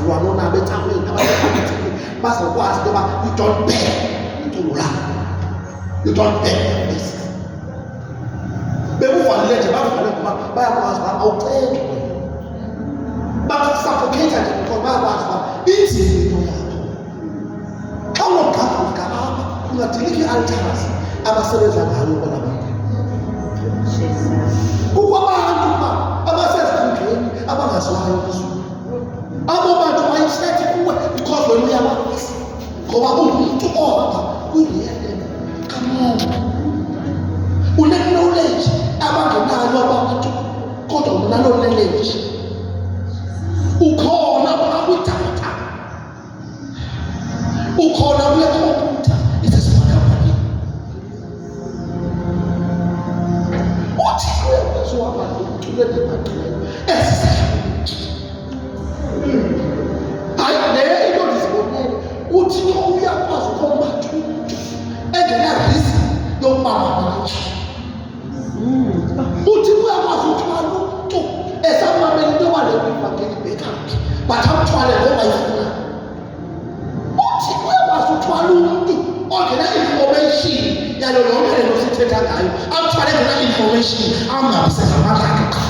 nobudlelwano nabo ecaweni abathile bazokwazi ngoba you don't bear into la. You don't bear this. Bekufanele nje bavale ngoba bayakwazi ba awucenge. Bakusuffocate nje because bayakwazi ba inzima into yakho. Xa unogqapha ugaba ungadiliki altars abasebenza ngayo bona abantu. Kukho abantu abasezindleni abangaziwayo kuZulu. Abo bantu bayisethi kuwe because wena uyabazi. Ngoba umuntu ohamba kuyiyena. Come on. Une-knowledge abangenayo abantu kodwa unalo-knowledge. Ukhona kwakwidatha. Ukhona kwikhompyutha. It is what happening. Uthi uyakwazi abantu ukuthulele ebantwini ezisayibonile. Hayi le into ndizibonele uthi uyakwazi ukombatha umuntu engena-reason yokubamba abantu. Uthi uyakwazi ukuthwala umuntu esamamela into yoba le kwivangeli ibhekaphi but amthwale ngoba ifuna. Uthi uyakwazi ukuthwala umuntu ongena-information yalo yonke lento sithetha ngayo amthwale ngena-information amhambise ngamandla akhe qha.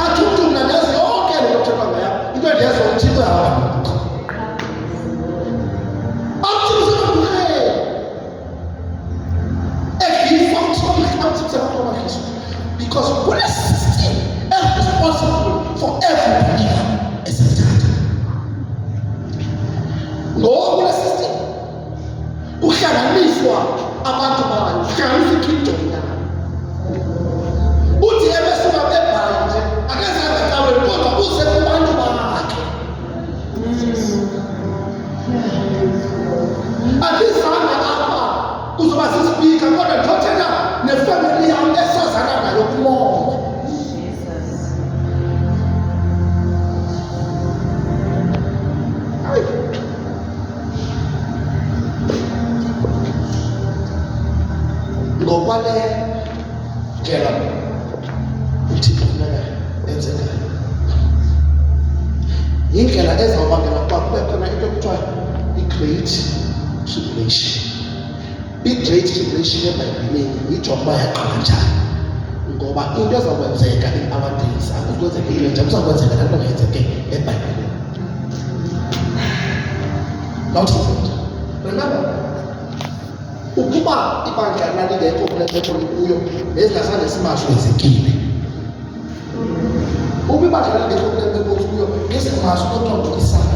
Athi umuntu mna ndazi yonke lento kuthethwa ngayo into endiyazi uthixo uyahamba. Because when a system is responsible for every believer is a data. No, when a system kuhlanganiswa abantu bayo, kuhlanganiswa ikingdom yabo. Uthi ebesuka bebhayi nje akezange kawe kodwa uze kubantu bakhe. Alizange apha kuzoba sispeaker kodwa ndothetha nefamily yam esazana nayo kumoya. Ngokwale ndlela uThixo funeka enze ngayo. Yindlela ezawubangela ukuba kube khona into ekuthiwa i-great tribulation. I-great tribulation eBhayibhelini itsho ukuba yaqala njani. Ngoba into ezakwenzeka in our days akukwenzekile nje kuzakwenzeka laa nto ngenzeke eBhayibhelini. Not it. Remember, ukuba ibandla lalingekho kule meko likuyo bezingasange simashwe ezekile. Uba ibandla lalingekho kule meko likuyo ngesimashwe kodwa ngokulisana